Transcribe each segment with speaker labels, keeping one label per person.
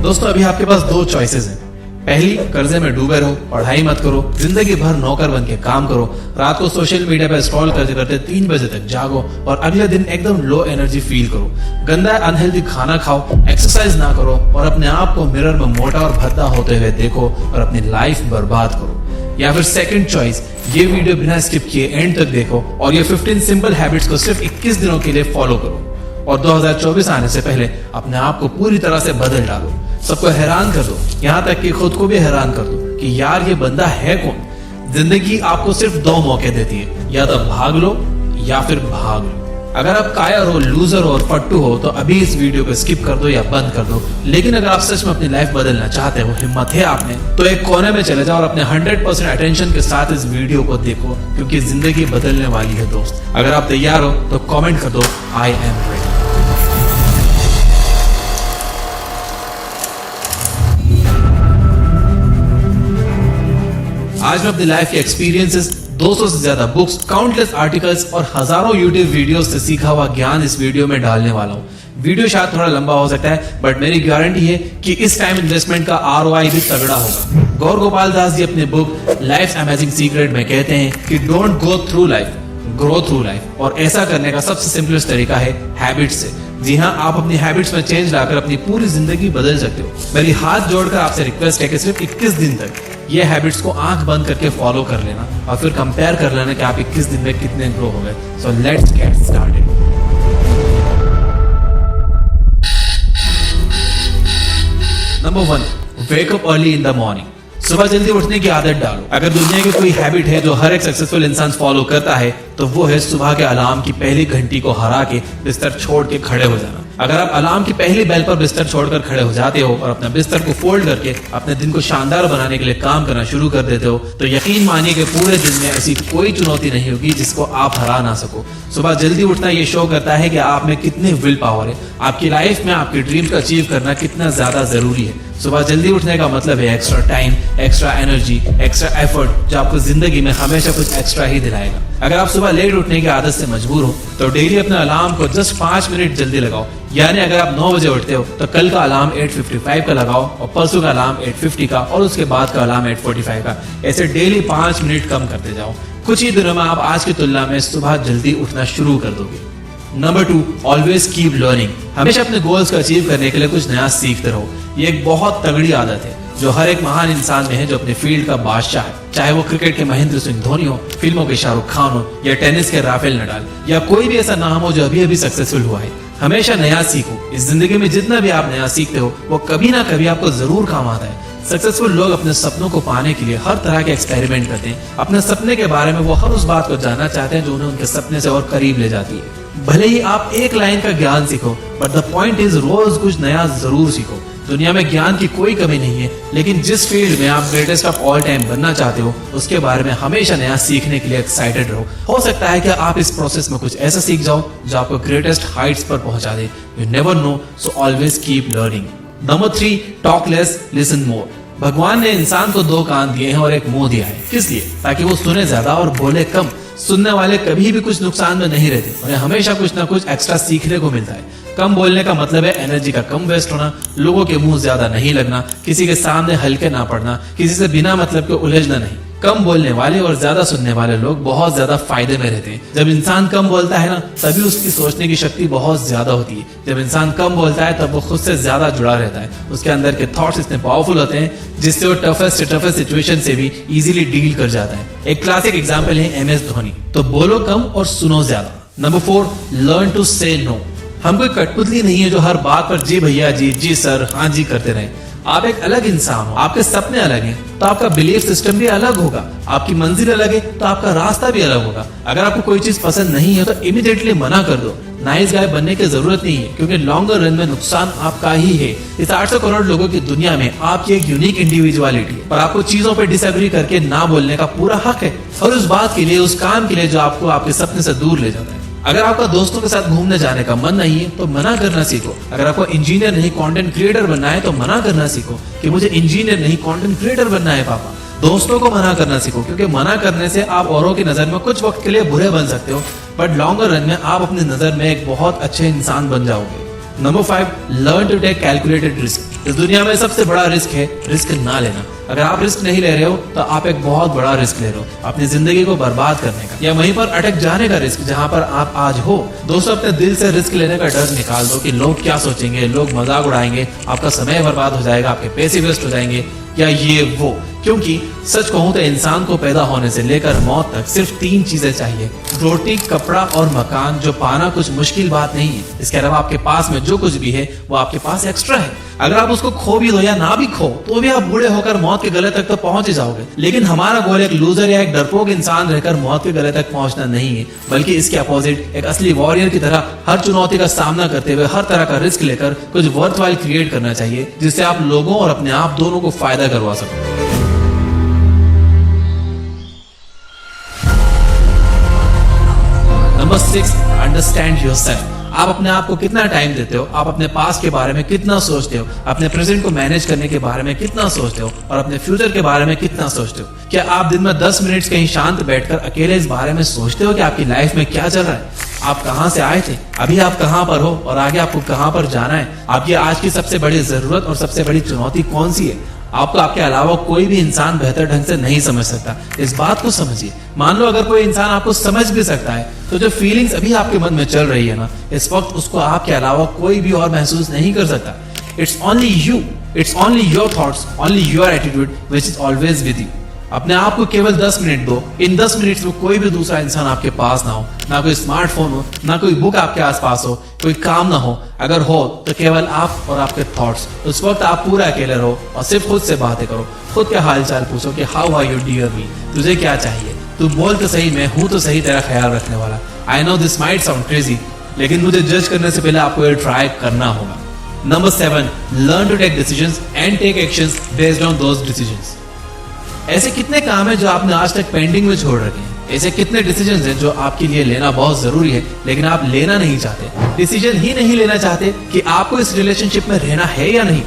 Speaker 1: दोस्तों अभी आपके पास दो चॉइसेस हैं। पहली, कर्जे में डूबे रहो, पढ़ाई मत करो, जिंदगी भर नौकर बन के काम करो, रात को सोशल मीडिया पे स्क्रॉल करते करते 3 बजे तक जागो और अगले दिन एकदम लो एनर्जी फील करो, गंदा अनहेल्दी खाना खाओ, एक्सरसाइज ना करो और अपने आप को मिरर में मोटा और भद्दा होते हुए देखो और अपनी लाइफ बर्बाद करो। या फिर सेकंड चॉइस, ये वीडियो बिना स्किप किए एंड तक देखो और ये 15 सिंपल हैबिट्स को सिर्फ 21 दिनों के लिए फॉलो करो और 2024 आने से पहले अपने आप को पूरी तरह से बदल डालो, सबको हैरान कर दो, यहाँ तक कि खुद को भी हैरान कर दो कि यार ये बंदा है कौन। जिंदगी आपको सिर्फ 2 मौके देती है, या तो भाग लो या फिर भाग लो। अगर आप कायर हो, लूजर हो और फट्टू हो तो अभी इस वीडियो को स्किप कर दो या बंद कर दो। लेकिन अगर आप सच में अपनी लाइफ बदलना चाहते हो, हिम्मत है आप में, तो एक कोने में चले जाओ और अपने 100% अटेंशन के साथ इस वीडियो को देखो, क्योंकि जिंदगी बदलने वाली है दोस्त। अगर आप तैयार हो तो कमेंट कर दो, आई एम रेडी। आज मैं अपनी लाइफ के एक्सपीरियंसेस, 200 से ज्यादा बुक्स, काउंटलेस आर्टिकल्स और हजारों यूट्यूब वीडियोस से सीखा हुआ ज्ञान इस वीडियो में डालने वाला हूँ। वीडियो शायद थोड़ा लंबा हो सकता है, बट मेरी गारंटी है कि इस टाइम इन्वेस्टमेंट का ROI भी तगड़ा होगा। गौर गोपाल दास जी अपने बुक लाइफ अमेजिंग सीक्रेट में कहते हैं कि don't go through life, grow through life. और ऐसा करने का सबसे सिंपलेस्ट तरीका है हैबिट से। जी हाँ, आप अपनी हैबिट्स में चेंज लाकर अपनी पूरी जिंदगी बदल सकते हो। मेरी हाथ जोड़कर आपसे रिक्वेस्ट है कि सिर्फ 21 दिन तक ये हैबिट्स को आंख बंद करके फॉलो कर लेना और फिर कंपेयर कर लेना कि आप 21 दिन में कितने ग्रो हो गए। So let's get started. Number 1, wake up early in the morning. सुबह जल्दी उठने की आदत डालो। अगर दुनिया की कोई हैबिट है जो हर एक सक्सेसफुल इंसान फॉलो करता है तो वो है सुबह के अलार्म की पहली घंटी को हरा के बिस्तर छोड़ के खड़े हो जाना। अगर आप अलार्म की पहली बेल पर बिस्तर छोड़कर खड़े हो जाते हो और अपना बिस्तर को फोल्ड करके अपने दिन को शानदार बनाने के लिए काम करना शुरू कर देते हो तो यकीन मानिए कि पूरे दिन में ऐसी कोई चुनौती नहीं होगी जिसको आप हरा ना सको। सुबह जल्दी उठना ये शो करता है कि आप में कितनी विल पावर है, आपकी लाइफ में आपके ड्रीम को अचीव करना कितना ज्यादा जरूरी है। सुबह जल्दी उठने का मतलब है extra time, extra energy, extra effort जो आपको जिंदगी में हमेशा कुछ एक्स्ट्रा ही दिलाएगा। अगर आप सुबह लेट उठने की आदत से मजबूर हो तो डेली अपने अलार्म को जस्ट 5 मिनट जल्दी लगाओ। यानी अगर आप 9 बजे उठते हो तो कल का अलार्म 8:55 का लगाओ और परसों का अलार्म 8:50 का और उसके बाद का अलार्म 8:45 का। ऐसे डेली 5 मिनट कम करते जाओ। कुछ ही दिनों में आप आज की तुलना में सुबह जल्दी उठना शुरू कर दोगे। Number 2, always keep learning. हमेशा अपने गोल्स को अचीव करने के लिए कुछ नया सीखते रहो। ये एक बहुत तगड़ी आदत है जो हर एक महान इंसान में है जो अपने फील्ड का बादशाह है। चाहे वो क्रिकेट के महेंद्र सिंह धोनी हो, फिल्मों के शाहरुख खान हो या टेनिस के राफेल नडाल या कोई भी ऐसा नाम हो जो अभी अभी सक्सेसफुल हुआ है। हमेशा नया सीखो। इस जिंदगी में जितना भी आप नया सीखते हो वो कभी ना कभी आपको जरूर काम आता है। सक्सेसफुल लोग अपने सपनों को पाने के लिए हर तरह के एक्सपेरिमेंट करते हैं। अपने सपने के बारे में वो हर उस बात को जानना चाहते हैं जो उन्हें उनके सपने से और करीब ले जाती है। भले ही आप एक लाइन का ज्ञान सीखो, but the point is rose कुछ नया जरूर सीखो। दुनिया में ज्ञान की कोई कमी नहीं है, लेकिन जिस फील्ड में आप ग्रेटेस्ट ऑफ ऑल टाइम बनना चाहते हो उसके बारे में हमेशा नया सीखने के लिए एक्साइटेड रहो। हो सकता है कि आप इस प्रोसेस में कुछ ऐसा सीख जाओ जो आपको ग्रेटेस्ट हाइट्स पर पहुंचा दे। You never know, so always keep learning. Number 3, talk less, listen more. भगवान ने इंसान को 2 कान दिए हैं और एक मुंह दिया है। किस लिए? ताकि वो सुने ज्यादा और बोले कम। सुनने वाले कभी भी कुछ नुकसान में नहीं रहते, उन्हें हमेशा कुछ ना कुछ एक्स्ट्रा सीखने को मिलता है। कम बोलने का मतलब है एनर्जी का कम वेस्ट होना, लोगों के मुंह ज्यादा नहीं लगना, किसी के सामने हल्के ना पड़ना, किसी से बिना मतलब के उलझना नहीं। कम बोलने वाले और ज्यादा सुनने वाले लोग बहुत ज्यादा फायदे में रहते हैं। जब इंसान कम बोलता है ना, तभी उसकी सोचने की शक्ति बहुत ज्यादा होती है। जब इंसान कम बोलता है तब वो खुद से ज्यादा जुड़ा रहता है। उसके अंदर के थॉट्स इतने पावरफुल होते हैं जिससे वो टफेस्ट सिचुएशन से भी इजीली डील कर जाता है। एक क्लासिक एग्जांपल है MS धोनी। तो बोलो कम और सुनो ज्यादा। नंबर 4, लर्न टू से नो। हम कोई कठपुतली नहीं है जो हर बात पर जी भैया जी, जी सर, हाँ जी करते रहे। आप एक अलग इंसान हो, आपके सपने अलग हैं तो आपका बिलीफ सिस्टम भी अलग होगा। आपकी मंजिल अलग है तो आपका रास्ता भी अलग होगा। अगर आपको कोई चीज पसंद नहीं है तो इमीडिएटली मना कर दो। नाइस गाय बनने की जरूरत नहीं है, क्योंकि लॉन्गर रन में नुकसान आपका ही है। इस 800 करोड़ लोगों की दुनिया में आपकी एक यूनिक इंडिविजुअलिटी है, पर आपको चीजों पे डिसएग्री करके ना बोलने का पूरा हक है, और उस बात के लिए, उस काम के लिए जो आपको आपके सपने से दूर ले जाता है। अगर आपका दोस्तों के साथ घूमने जाने का मन नहीं है तो मना करना सीखो। अगर आपको इंजीनियर नहीं कंटेंट क्रिएटर बनना है तो मना करना सीखो कि मुझे इंजीनियर नहीं कंटेंट क्रिएटर बनना है पापा। दोस्तों को मना करना सीखो, क्योंकि मना करने से आप औरों की नजर में कुछ वक्त के लिए बुरे बन सकते हो, बट लॉन्गर रन में आप अपनी नजर में एक बहुत अच्छे इंसान बन जाओगे। Number 5, learn to take calculated risk. इस दुनिया में सबसे बड़ा रिस्क है रिस्क ना लेना। अगर आप रिस्क नहीं ले रहे हो तो आप एक बहुत बड़ा रिस्क ले रहे हो, अपनी जिंदगी को बर्बाद करने का या वहीं पर अटक जाने का रिस्क जहां पर आप आज हो। दोस्तों, अपने दिल से रिस्क लेने का डर निकाल दो कि लोग क्या सोचेंगे, लोग मजाक उड़ाएंगे, आपका समय बर्बाद हो जाएगा, आपके पैसे वेस्ट हो जाएंगे या ये वो। क्योंकि सच कहूं तो इंसान को पैदा होने से लेकर मौत तक सिर्फ 3 चीजें चाहिए, रोटी, कपड़ा और मकान, जो पाना कुछ मुश्किल बात नहीं है। इसके अलावा आपके पास में जो कुछ भी है वो आपके पास एक्स्ट्रा है। अगर आप उसको खो भी दो या ना भी खो तो भी आप बूढ़े होकर मौत के गले तक तो पहुंच ही जाओगे। लेकिन हमारा गोल एक लूजर या एक डरपोक इंसान रहकर मौत के गले तक पहुंचना नहीं है, बल्कि इसके अपोजिट एक असली वॉरियर की तरह हर चुनौती का सामना करते हुए हर तरह का रिस्क लेकर कुछ वर्थवाइल क्रिएट करना चाहिए, जिससे आप लोगों और अपने आप दोनों को फायदा करवा सको। Number 6, understand yourself. आप अपने आप को कितना टाइम देते हो, आप अपने पास्ट के बारे में कितना सोचते हो, अपने प्रेजेंट को मैनेज करने के बारे में कितना सोचते हो और अपने फ्यूचर के बारे में कितना सोचते हो। क्या आप दिन में 10 मिनट कहीं शांत बैठकर अकेले इस बारे में सोचते हो कि आपकी लाइफ में क्या चल रहा है, आप कहां से आए थे, अभी आप कहां पर हो और आगे आपको कहां पर जाना है, आपकी आज की सबसे बड़ी जरूरत और सबसे बड़ी चुनौती कौन सी है। आपको आपके अलावा कोई भी इंसान बेहतर ढंग से नहीं समझ सकता, इस बात को समझिए। मान लो अगर कोई इंसान आपको समझ भी सकता है तो जो फीलिंग्स अभी आपके मन में चल रही है ना, इस वक्त उसको आपके अलावा कोई भी और महसूस नहीं कर सकता। It's only you, it's only your thoughts, only your attitude which is always with you. अपने आप को केवल 10 मिनट दो। इन 10 मिनट में कोई भी दूसरा इंसान आपके पास ना हो, ना कोई स्मार्टफोन हो, ना कोई बुक आपके आसपास हो, कोई काम ना हो। अगर हो तो केवल आप और आपके थॉट्स। उस वक्त आप पूरा अकेले रहो और सिर्फ खुद से बातें करो, खुद के हालचाल पूछो कि हाउ आर यू डियर मी, तुझे क्या चाहिए, तू बोल तो सही, मैं हूं तो सही तेरा ख्याल रखने वाला। I know this might sound crazy, लेकिन मुझे जज करने से पहले आपको ये ट्राई करना होगा। Number 7, learn to take decisions and take actions based on those decisions. ऐसे कितने काम हैं जो आपने आज तक पेंडिंग में छोड़ रखे हैं, ऐसे कितने डिसीजंस हैं जो आपके लिए लेना बहुत जरूरी है लेकिन आप लेना नहीं चाहते। डिसीजन ही नहीं लेना चाहते कि आपको इस रिलेशनशिप में रहना है या नहीं,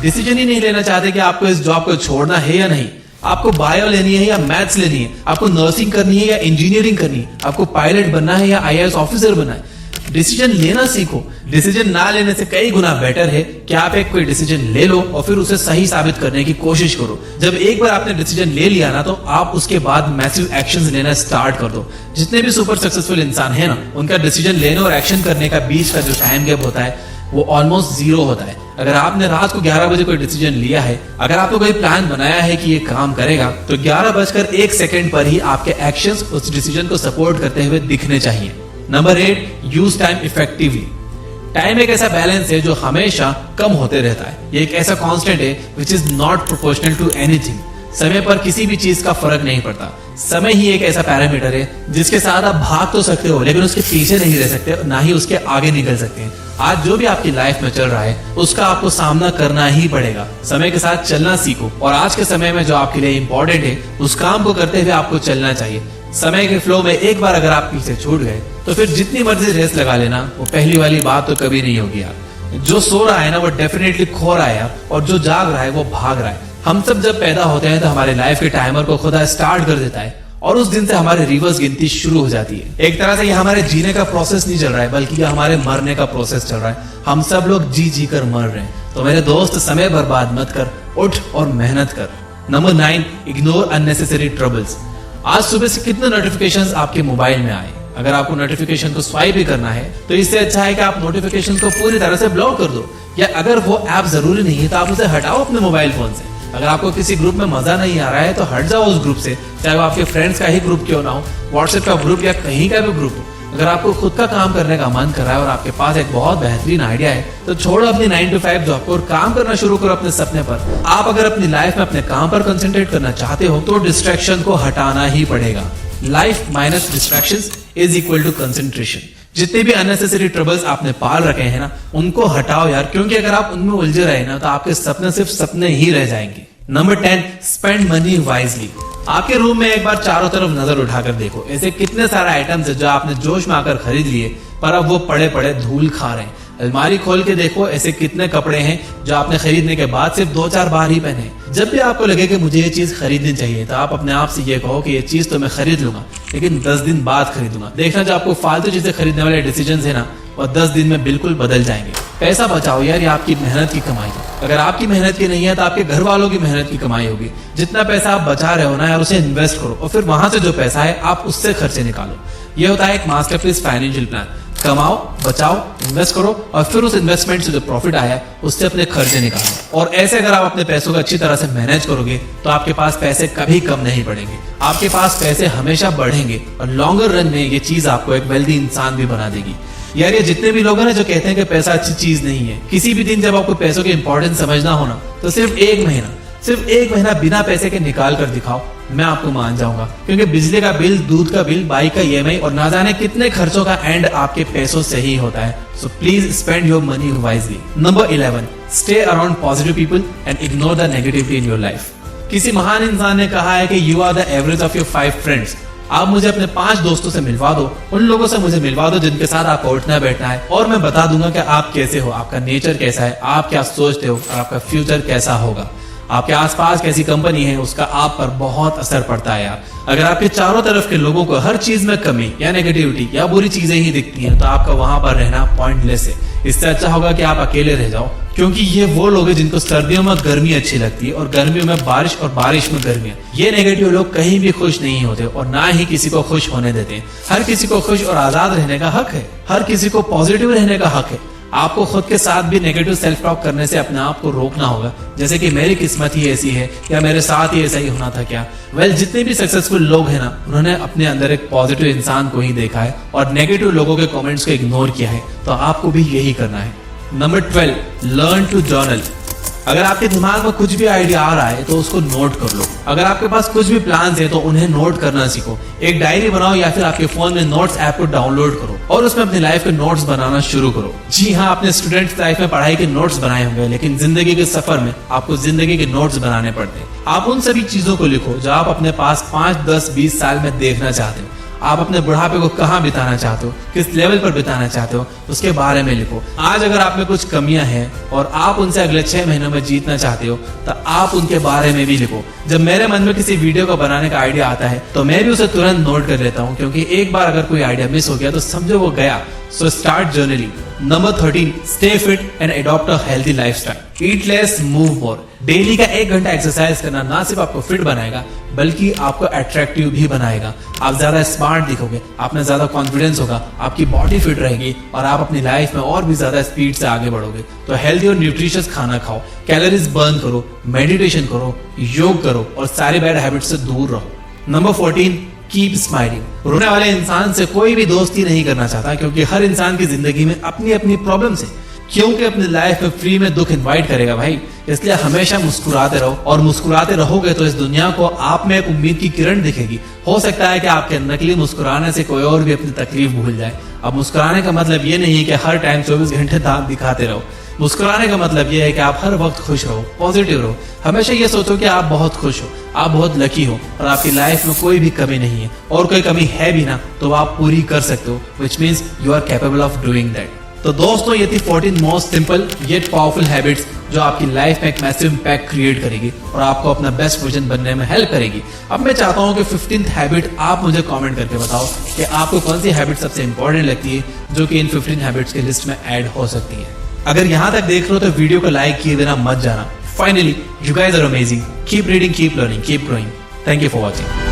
Speaker 1: डिसीजन ही नहीं लेना चाहते कि आपको इस जॉब को छोड़ना है या नहीं, आपको बायो लेनी है या मैथ्स लेनी है, आपको नर्सिंग करनी है या इंजीनियरिंग करनी है, आपको पायलट बनना है या IAS ऑफिसर बनना है। डिसीजन लेना सीखो। डिसीजन ना लेने से कई गुना बेटर है कि आप एक कोई डिसीजन ले लो और फिर उसे सही साबित करने की कोशिश करो। जब एक बार आपने डिसीजन ले लिया ना, तो आप उसके बाद मैसिव एक्शंस लेना स्टार्ट कर दो। जितने भी सुपर सक्सेसफुल इंसान है ना, उनका डिसीजन लेने और एक्शन करने का बीच का जो टाइम गैप होता है वो ऑलमोस्ट 0 होता है। अगर आपने रात को 11 बजे कोई डिसीजन लिया है, अगर आपको कोई प्लान बनाया है कि ये काम करेगा, तो 11:01 पर ही आपके एक्शंस उस डिसीजन को सपोर्ट करते हुए दिखने चाहिए। Number 8, use time effectively. Time एक ऐसा बैलेंस है जो हमेशा कम होते रहता है। ये एक ऐसा कांस्टेंट है which is not proportional to anything. समय पर किसी भी चीज का फर्क नहीं पड़ता। समय ही एक ऐसा पैरामीटर है जिसके साथ आप भाग तो सकते हो लेकिन उसके पीछे नहीं रह सकते, ना ही उसके आगे निकल सकते हैं। आज जो भी आपकी लाइफ में चल रहा है उसका आपको सामना करना ही पड़ेगा। समय के साथ चलना सीखो और आज के समय में जो आपके लिए इंपॉर्टेंट है उस काम को करते हुए आपको चलना चाहिए। समय के फ्लो में एक बार अगर आप पीछे छूट गए तो फिर जितनी मर्जी रेस लगा लेना, वो पहली वाली बात तो कभी नहीं होगी यार। जो सो रहा है ना वो डेफिनेटली खो रहा है और जो जाग रहा है वो भाग रहा है। हम सब जब पैदा होते हैं तो हमारे लाइफ के टाइमर को खुदा स्टार्ट कर देता है और उस दिन से हमारे रिवर्स गिनती शुरू हो जाती है। एक तरह से ये हमारे जीने का प्रोसेस नहीं चल रहा है, बल्कि ये हमारे मरने का प्रोसेस चल रहा है। हम सब लोग जी जी कर मर रहे हैं। तो मेरे दोस्त, समय बर्बाद मत कर, उठ और मेहनत कर। Number 9, ignore unnecessary troubles. आज सुबह से कितने नोटिफिकेशंस आपके मोबाइल में आए। अगर आपको नोटिफिकेशन को स्वाइप भी करना है तो इससे अच्छा है कि आप नोटिफिकेशन को पूरी तरह से ब्लॉक कर दो, या अगर वो ऐप जरूरी नहीं है तो आप उसे हटाओ अपने मोबाइल फोन से। अगर आपको किसी ग्रुप में मजा नहीं आ रहा है तो हट जाओ उस ग्रुप से, चाहे वो आपके फ्रेंड्स का ही ग्रुप क्यों ना हो, व्हाट्सएप का ग्रुप या कहीं का भी ग्रुप हो। अगर आपको खुद का काम करने का मन कर रहा है और आपके पास एक बहुत बेहतरीन आइडिया है तो छोड़ो अपनी 9 to 5 जॉब को और काम करना शुरू करो अपने सपने पर। आप अगर अपनी लाइफ में अपने काम पर कंसंट्रेट करना चाहते हो तो डिस्ट्रैक्शन को हटाना ही पड़ेगा। Life minus distractions is equal to concentration. जितने भी अननेसेसरी ट्रबल्स आपने पाल रखे हैं ना, उनको हटाओ यार, क्योंकि अगर आप उनमें उलझे रहे ना तो आपके सपने सिर्फ सपने ही रह जाएंगे। Number 10, spend money wisely. आपके रूम में एक बार चारों तरफ नजर उठाकर देखो, ऐसे कितने सारे आइटम्स है जो आपने जोश में आकर खरीद लिए पर अब वो पड़े पड़े धूल खा रहे हैं। अलमारी खोल के देखो, ऐसे कितने कपड़े हैं जो आपने खरीदने के बाद सिर्फ 2-4 बार ही पहने। जब भी आपको लगे कि मुझे ये चीज खरीदनी चाहिए तो आप अपने आप से ये कहो कि ये चीज तो मैं खरीद लूंगा, लेकिन 10 दिन बाद खरीदूंगा। देखना जो आपको फालतू चीजें खरीदने वाले डिसीजन है ना, और 10 दिन में बिल्कुल बदल जाएंगे। पैसा बचाओ यार, ये आपकी मेहनत की कमाई है। अगर आपकी मेहनत की नहीं है तो आपके घर वालों की मेहनत की कमाई होगी। जितना पैसा आप बचा रहे हो ना यार, उसे इन्वेस्ट करो और फिर वहां से जो पैसा है आप उससे खर्चे निकालो। ये होता है एक मास्टरपीस फाइनेंशियल प्लान। कमाओ, बचाओ, इन्वेस्ट करो और फिर उस इन्वेस्टमेंट से जो प्रॉफिट आया उससे अपने खर्चे निकालो। और ऐसे अगर आप अपने पैसों को अच्छी तरह से मैनेज करोगे तो आपके पास पैसे कभी कम नहीं पड़ेंगे, आपके पास पैसे हमेशा बढ़ेंगे और लॉन्गर रन में ये चीज आपको एक वेल्दी इंसान भी बना देगी। यार ये जितने भी लोग हैं ना जो कहते हैं कि पैसा अच्छी चीज नहीं है, किसी भी दिन जब आपको पैसों की इंपॉर्टेंस समझना हो ना तो सिर्फ एक महीना बिना पैसे के निकाल कर दिखाओ, मैं आपको मान जाऊंगा। क्योंकि बिजली का बिल, दूध का बिल, बाइक का ईएमआई और ना जाने कितने खर्चों का एंड आपके पैसों से ही होता है। So please spend your money wisely. Number 11, stay around positive people and ignore the negativity in your life. किसी महान इंसान ने कहा है कि you are the average of your 5 friends. आप मुझे अपने 5 दोस्तों से मिलवा दो, उन लोगों से मुझे मिलवा दो जिनके साथ आपको उठना बैठना है, और मैं बता दूंगा कि आप कैसे हो, आपका नेचर कैसा है, आप क्या सोचते हो और आपका फ्यूचर कैसा होगा। आपके आसपास कैसी कंपनी है उसका आप पर बहुत असर पड़ता है यार। अगर आपके चारों तरफ के लोगों को हर चीज में कमी या नेगेटिविटी या बुरी चीजें ही दिखती हैं तो आपका वहां पर रहना पॉइंटलेस है। इससे अच्छा होगा कि आप अकेले रह जाओ, क्योंकि ये वो लोग हैं जिनको सर्दियों में गर्मी अच्छी लगती है और गर्मियों में बारिश और बारिश में गर्मी। ये नेगेटिव लोग कहीं भी खुश नहीं होते और ना ही किसी को खुश होने देते हैं। हर किसी को खुश और आजाद रहने का हक है, हर किसी को पॉजिटिव रहने का हक है। आपको खुद के साथ भी नेगेटिव सेल्फ टॉक करने से अपने आप को रोकना होगा, जैसे कि मेरी किस्मत ही ऐसी है या मेरे साथ ही ऐसा ही होना था क्या। जितने भी सक्सेसफुल लोग हैं ना, उन्होंने अपने अंदर एक पॉजिटिव इंसान को ही देखा है और नेगेटिव लोगों के कमेंट्स को इग्नोर किया है। तो आपको भी यही करना है। Number 12, learn to journal. अगर आपके दिमाग में कुछ भी आइडिया आ रहा है तो उसको नोट कर लो। अगर आपके पास कुछ भी प्लान्स है तो उन्हें नोट करना सीखो। एक डायरी बनाओ या फिर आपके फोन में नोट्स ऐप को डाउनलोड करो और उसमें अपनी लाइफ के नोट्स बनाना शुरू करो। जी हाँ, आपने स्टूडेंट लाइफ में पढ़ाई के नोट्स बनाए होंगे, लेकिन जिंदगी के सफर में आपको जिंदगी के नोट्स बनाने पड़ते हैं। आप उन सभी चीजों को लिखो जो आप अपने पास 5, 10, 20 साल में देखना चाहते हो। आप अपने बुढ़ापे को कहाँ बिताना चाहते हो, किस लेवल पर बिताना चाहते हो, उसके बारे में लिखो। आज अगर आप में कुछ कमियां हैं और आप उनसे अगले 6 महीनों में जीतना चाहते हो तो आप उनके बारे में भी लिखो। जब मेरे मन में किसी वीडियो को बनाने का आइडिया आता है तो मैं भी उसे तुरंत नोट कर लेता हूँ, क्योंकि एक बार अगर कोई आइडिया मिस हो गया तो समझो वो गया। So start journaling. Number 13, stay fit and adopt a healthy lifestyle. Eat less, move more. Daily का 1 घंटा एक्सरसाइज करना ना सिर्फ आपको फिट बनाएगा बल्कि आपको अट्रैक्टिव भी बनाएगा। आप ज्यादा स्मार्ट दिखोगे, आप में ज्यादा कॉन्फिडेंस होगा, आपकी बॉडी फिट रहेगी और आप अपनी लाइफ में और भी ज्यादा स्पीड से आगे बढ़ोगे। तो हेल्दी और न्यूट्रिशियस खाना खाओ, कैलोरीज बर्न करो, मेडिटेशन करो, योग करो और सारी बैड हैबिट्स से दूर रहो। Number 14, keep smiling. रोने वाले इंसान से कोई भी दोस्ती नहीं करना चाहता, क्योंकि हर इंसान की जिंदगी में अपनी अपनी प्रॉब्लम्स है। क्योंकि अपनी लाइफ में फ्री में दुख इनवाइट करेगा भाई। इसलिए हमेशा मुस्कुराते रहो और मुस्कुराते रहोगे तो इस दुनिया को आप में एक उम्मीद की किरण दिखेगी। हो सकता है कि आपके नकली मुस्कुराने से कोई और भी अपनी तकलीफ भूल जाए। अब मुस्कुराने का मतलब ये नहीं है कि हर टाइम 24 घंटे दांत दिखाते रहो। मुस्कुराने का मतलब ये है कि आप हर वक्त खुश रहो, पॉजिटिव रहो। हमेशा ये सोचो कि आप बहुत खुश हो, आप बहुत लकी हो और आपकी लाइफ में कोई भी कमी नहीं है, और कोई कमी है भी ना तो आप पूरी कर सकते हो, which means you are capable of doing that. तो दोस्तों, ये थी 14 most simple yet powerful habits जो आपकी लाइफ में एक मैसिव इंपैक्ट क्रिएट करेगी और आपको अपना बेस्ट वर्जन बनने में हेल्प करेगी। अब मैं चाहता हूं कि 15th हैबिट आप मुझे कमेंट करके बताओ कि आपको कौन सी हैबिट सबसे इंपॉर्टेंट लगती है जो कि इन 15 हैबिट्स के लिस्ट में ऐड हो सकती है। अगर यहां तक देख रहे हो तो वीडियो को लाइक किए बिना मत जाना। Finally, you guys are amazing. Keep reading, keep learning, keep growing. Thank you for watching.